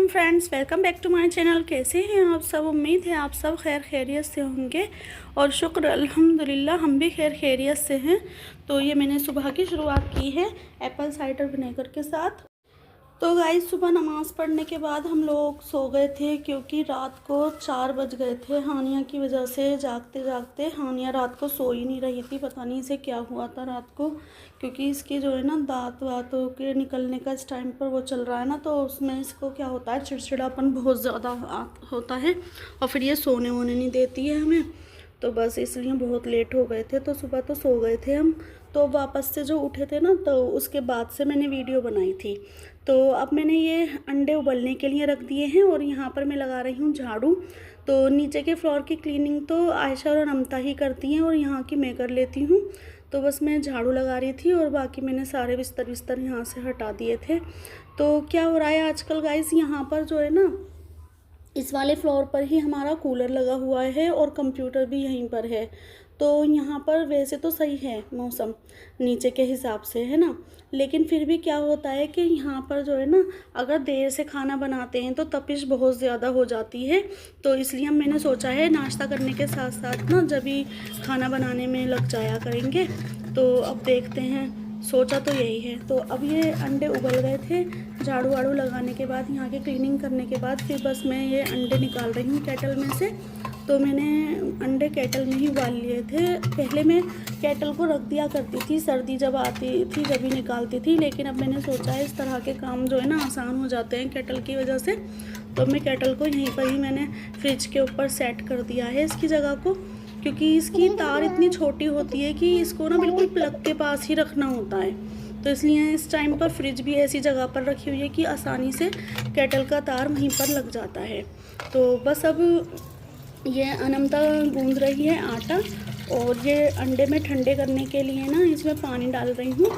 वालेकुम friends, welcome back to my channel. कैसे हैं आप सब? उम्मीद है आप सब खैर खैरियत से होंगे और शुक्र अल्हम्दुलिल्लाह हम भी खैर खैरियत से हैं। तो ये मैंने सुबह की शुरुआत की है एप्पल साइडर विनेगर के साथ। तो गाइस, सुबह नमाज़ पढ़ने के बाद हम लोग सो गए थे क्योंकि रात को 4 बज गए थे हानिया की वजह से। जागते जागते हानिया रात को सो ही नहीं रही थी, पता नहीं इसे क्या हुआ था रात को, क्योंकि इसके जो है ना दांत वातों के निकलने का इस टाइम पर वो चल रहा है ना, तो उसमें इसको क्या होता है, चिड़चिड़ापन बहुत ज़्यादा होता है और फिर ये सोने वोने नहीं देती है हमें। तो बस इसलिए बहुत लेट हो गए थे, तो सुबह तो सो गए थे हम। तो वापस से जो उठे थे ना, तो उसके बाद से मैंने वीडियो बनाई थी। तो अब मैंने ये अंडे उबलने के लिए रख दिए हैं और यहाँ पर मैं लगा रही हूँ झाड़ू। तो नीचे के फ्लोर की क्लीनिंग तो आयशा और अनमता ही करती हैं और यहाँ की मैं कर लेती हूँ। तो बस मैं झाड़ू लगा रही थी और बाकी मैंने सारे बिस्तर यहाँ से हटा दिए थे। तो क्या हो रहा है आजकल गाइस, यहाँ पर जो है ना, इस वाले फ्लोर पर ही हमारा कूलर लगा हुआ है और कंप्यूटर भी यहीं पर है। तो यहाँ पर वैसे तो सही है मौसम नीचे के हिसाब से, है ना, लेकिन फिर भी क्या होता है कि यहाँ पर जो है ना, अगर देर से खाना बनाते हैं तो तपिश बहुत ज़्यादा हो जाती है। तो इसलिए मैंने सोचा है नाश्ता करने के साथ साथ ना जब भी खाना बनाने में लग जाया करेंगे। तो अब देखते हैं, सोचा तो यही है। तो अब ये अंडे उबल गए थे, झाड़ू वाड़ू लगाने के बाद, यहाँ की क्लीनिंग करने के बाद फिर बस मैं ये अंडे निकाल रही हूँ केटल में से। तो मैंने अंडे केटल में ही उबाल लिए थे। पहले मैं केटल को रख दिया करती थी, सर्दी जब आती थी जब ही निकालती थी, लेकिन अब मैंने सोचा है इस तरह के काम जो है ना आसान हो जाते हैं केटल की वजह से। तो मैं केटल को यहीं पर ही मैंने फ्रिज के ऊपर सेट कर दिया है इसकी जगह को, क्योंकि इसकी तार इतनी छोटी होती है कि इसको ना बिल्कुल प्लग के पास ही रखना होता है। तो इसलिए इस टाइम पर फ्रिज भी ऐसी जगह पर रखी हुई है कि आसानी से केटल का तार वहीं पर लग जाता है। तो बस अब ये अनमता गूंद रही है आटा और ये अंडे में ठंडे करने के लिए ना इसमें पानी डाल रही हूँ।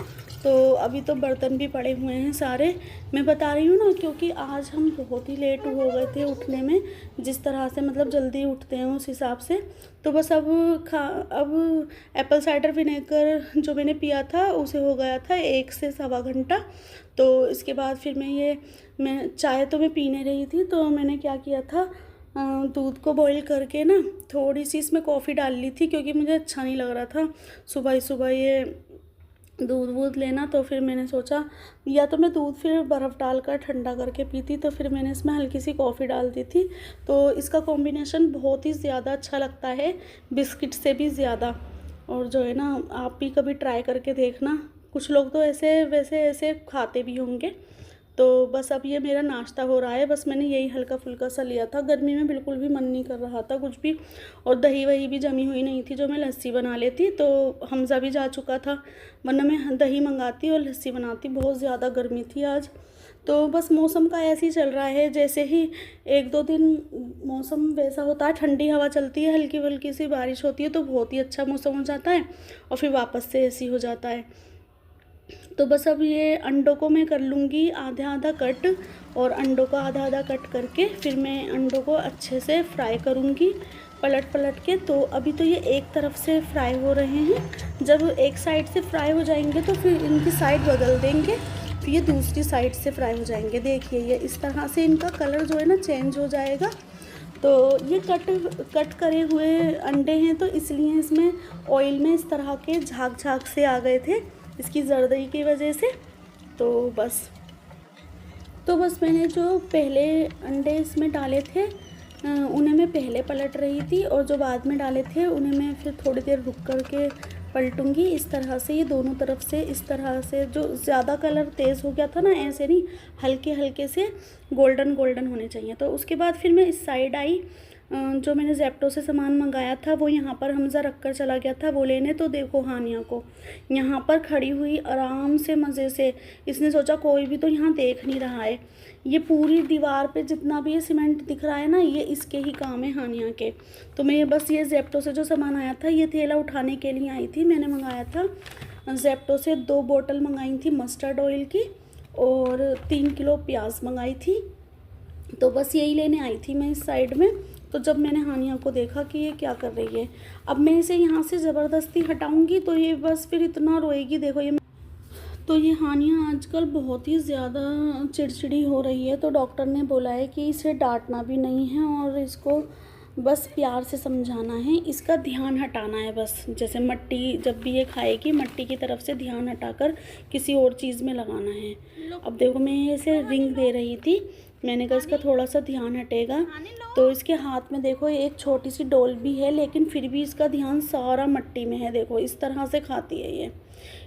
तो अभी तो बर्तन भी पड़े हुए हैं सारे, मैं बता रही हूँ ना, क्योंकि आज हम बहुत ही लेट हो गए थे उठने में, जिस तरह से मतलब जल्दी उठते हैं उस हिसाब से। तो बस अब एप्पल साइडर विनेगर जो मैंने पिया था उसे हो गया था 1 से सवा घंटा। तो इसके बाद फिर मैं चाय तो मैं पीने रही थी, तो मैंने क्या किया था, दूध को बॉईल करके ना थोड़ी सी इसमें कॉफ़ी डाल ली थी, क्योंकि मुझे अच्छा नहीं लग रहा था सुबह ही सुबह ये दूध वूध लेना। तो फिर मैंने सोचा या तो मैं दूध फिर बर्फ़ डालकर ठंडा करके पीती, तो फिर मैंने इसमें हल्की सी कॉफ़ी डाल दी थी। तो इसका कॉम्बिनेशन बहुत ही ज़्यादा अच्छा लगता है, बिस्किट से भी ज़्यादा। और जो है ना, आप भी कभी ट्राई करके देखना। कुछ लोग तो ऐसे खाते भी होंगे। तो बस अब ये मेरा नाश्ता हो रहा है, बस मैंने यही हल्का फुल्का सा लिया था, गर्मी में बिल्कुल भी मन नहीं कर रहा था कुछ भी, और दही वही भी जमी हुई नहीं थी जो मैं लस्सी बना लेती। तो हमज़ा भी जा चुका था, वरना मैं दही मंगाती और लस्सी बनाती, बहुत ज़्यादा गर्मी थी आज। तो बस मौसम का ऐसे ही चल रहा है, जैसे ही 1-2 दिन मौसम वैसा होता है, ठंडी हवा चलती है, हल्की हल्की सी बारिश होती है, तो बहुत ही अच्छा मौसम हो जाता है और फिर वापस से ऐसे ही हो जाता है। तो बस अब ये अंडों को मैं कर लूँगी आधा आधा कट, और अंडों को आधा आधा कट करके फिर मैं अंडों को अच्छे से फ्राई करूँगी पलट पलट के। तो अभी तो ये एक तरफ से फ्राई हो रहे हैं, जब एक साइड से फ्राई हो जाएंगे तो फिर इनकी साइड बदल देंगे, फिर ये दूसरी साइड से फ्राई हो जाएंगे। देखिए ये इस तरह से इनका कलर जो है ना चेंज हो जाएगा। तो ये कट करे हुए अंडे हैं, तो इसलिए इसमें ऑयल में इस तरह के झाग झाग से आ गए थे इसकी जर्दई की वजह से। तो बस मैंने जो पहले अंडे इसमें डाले थे उन्हें मैं पहले पलट रही थी, और जो बाद में डाले थे उन्हें मैं फिर थोड़ी देर रुक कर के पलटूंगी। इस तरह से ये दोनों तरफ से इस तरह से, जो ज़्यादा कलर तेज़ हो गया था ना, ऐसे नहीं, हल्के हल्के से गोल्डन गोल्डन होने चाहिए। तो उसके बाद फिर मैं इस साइड आई, जो मैंने जेप्टो से सामान मंगाया था वो यहाँ पर हमज़ा रख कर चला गया था वो लेने। तो देखो हानिया को यहाँ पर खड़ी हुई आराम से मज़े से, इसने सोचा कोई भी तो यहाँ देख नहीं रहा है। ये पूरी दीवार पे जितना भी ये सीमेंट दिख रहा है ना, ये इसके ही काम है हानिया के। तो मैं बस ये जेप्टो से जो सामान आया था, ये थैला उठाने के लिए आई थी। मैंने मंगाया था जेप्टो से 2 बोतल मंगाई थी मस्टर्ड ऑयल की, और 3 किलो प्याज मंगाई थी। तो बस यही लेने आई थी मैं इस साइड में। तो जब मैंने हानिया को देखा कि ये क्या कर रही है, अब मैं इसे यहाँ से ज़बरदस्ती हटाऊँगी तो ये बस फिर इतना रोएगी, देखो ये। तो ये हानिया आजकल बहुत ही ज़्यादा चिड़चिड़ी हो रही है, तो डॉक्टर ने बोला है कि इसे डांटना भी नहीं है और इसको बस प्यार से समझाना है, इसका ध्यान हटाना है बस। जैसे मिट्टी जब भी ये खाएगी, मिट्टी की तरफ से ध्यान हटाकर किसी और चीज़ में लगाना है। अब देखो मैं इसे रिंग दे रही थी, मैंने कहा इसका थोड़ा सा ध्यान हटेगा, तो इसके हाथ में देखो एक छोटी सी डोल भी है, लेकिन फिर भी इसका ध्यान सारा मिट्टी में है। देखो इस तरह से खाती है ये।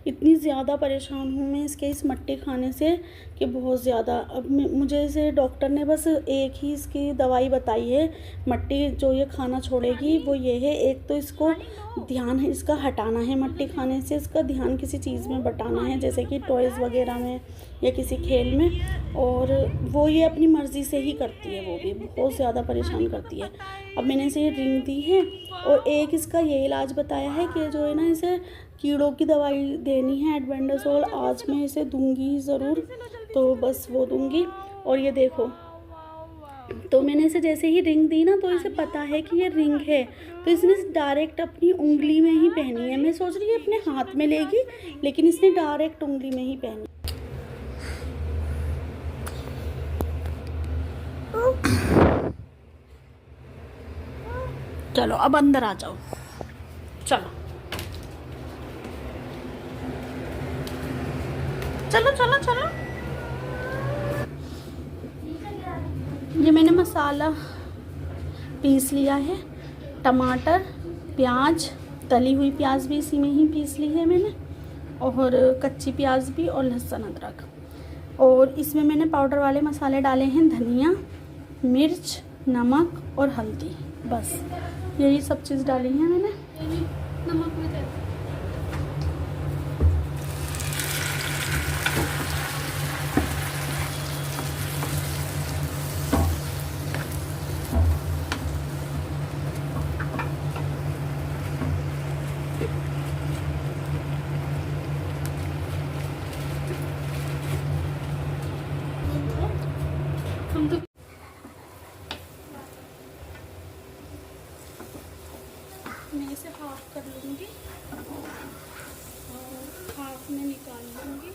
इतनी ज़्यादा परेशान हूँ मैं इसके इस मिट्टी खाने से कि बहुत ज़्यादा। अब मुझे इसे डॉक्टर ने बस एक ही इसकी दवाई बताई है मिट्टी जो ये खाना छोड़ेगी, वो ये है, एक तो इसको ध्यान है इसका हटाना है मिट्टी खाने से, इसका ध्यान किसी चीज़ में बटाना है, जैसे कि टॉयज़ वगैरह में या किसी खेल में, और वो ये अपनी मर्ज़ी से ही करती है, वो भी बहुत ज़्यादा परेशान करती है। अब मैंने इसे ये रिंग दी है और एक इसका ये इलाज बताया है कि जो है ना इसे कीड़ों की दवाई देनी है एल्बेंडाजोल, आज मैं इसे दूंगी ज़रूर, तो बस वो दूंगी। और ये देखो, तो मैंने इसे जैसे ही रिंग दी ना, तो इसे पता है कि ये रिंग है, तो इसने डायरेक्ट अपनी उंगली में ही पहनी है। मैं सोच रही है अपने हाथ में लेगी, लेकिन इसने डायरेक्ट उंगली में ही पहनी। चलो अब अंदर आ जाओ, चलो चलो चलो चलो। ये मैंने मसाला पीस लिया है, टमाटर, प्याज, तली हुई प्याज भी इसी में ही पीस ली है मैंने, और कच्ची प्याज भी, और लहसुन अदरक। और इसमें मैंने पाउडर वाले मसाले डाले हैं, धनिया, मिर्च, नमक और हल्दी, बस यही सब चीज़ डाली है मैंने। नमक में मैं इसे हाफ कर लूँगी और हाफ में निकाल लूँगी।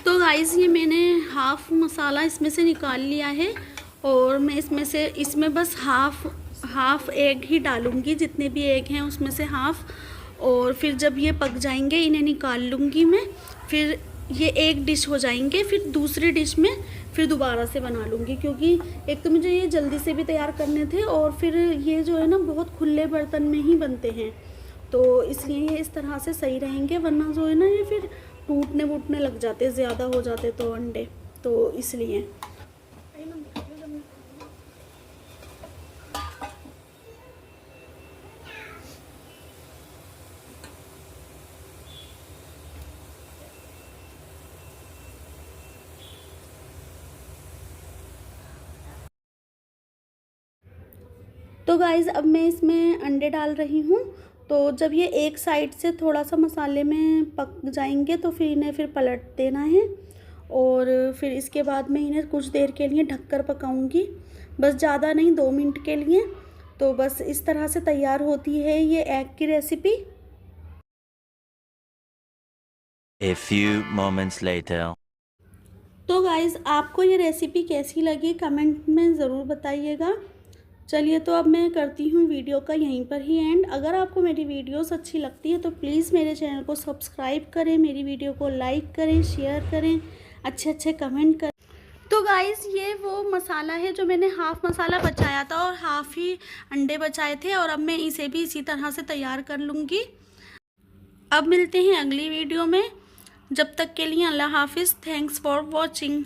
तो गाइस ये मैंने हाफ मसाला इसमें से निकाल लिया है, और मैं इसमें बस हाफ एग ही डालूँगी, जितने भी एग हैं उसमें से हाफ। और फिर जब ये पक जाएंगे इन्हें निकाल लूँगी मैं, फिर ये एक डिश हो जाएंगे, फिर दूसरी डिश में फिर दोबारा से बना लूँगी, क्योंकि एक तो मुझे ये जल्दी से भी तैयार करने थे, और फिर ये जो है ना बहुत खुले बर्तन में ही बनते हैं, तो इसलिए ये इस तरह से सही रहेंगे, वरना जो है ना ये फिर टूटने वूटने लग जाते, ज़्यादा हो जाते तो अंडे, तो इसलिए। तो गाइज़ अब मैं इसमें अंडे डाल रही हूँ, तो जब ये एक साइड से थोड़ा सा मसाले में पक जाएंगे तो फिर इन्हें फिर पलट देना है, और फिर इसके बाद मैं इन्हें कुछ देर के लिए ढककर पकाऊंगी, बस ज़्यादा नहीं, 2 मिनट के लिए। तो बस इस तरह से तैयार होती है ये एग की recipe. A few moments later. तो गाइज़ आपको ये रेसिपी कैसी लगी कमेंट में ज़रूर बताइएगा। चलिए तो अब मैं करती हूँ वीडियो का यहीं पर ही एंड। अगर आपको मेरी वीडियोस अच्छी लगती है तो प्लीज़ मेरे चैनल को सब्सक्राइब करें, मेरी वीडियो को लाइक करें, शेयर करें, अच्छे कमेंट करें। तो गाइज़ ये वो मसाला है जो मैंने हाफ़ मसाला बचाया था और हाफ़ ही अंडे बचाए थे, और अब मैं इसे भी इसी तरह से तैयार कर लूँगी। अब मिलते हैं अगली वीडियो में, जब तक के लिए अल्लाह हाफिज़। Thanks for watching.